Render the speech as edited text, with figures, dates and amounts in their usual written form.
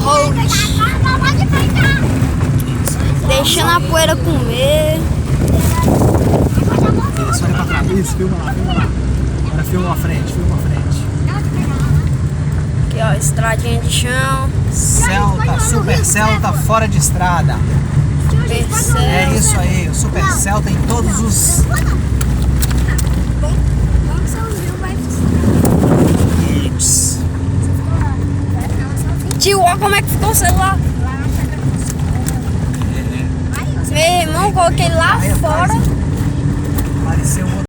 Road. Deixando a poeira comer. Isso, olha pra trás. Isso, filma lá, filma lá. Agora filma a frente, filma a frente. Aqui, ó, estradinha de chão. Celta, Super Celta fora de estrada. Percebe? É isso aí, o Super Celta em todos os... Hits. Tio, olha como é que ficou o celular. Meu irmão, coloquei lá fora. Apareceu outro.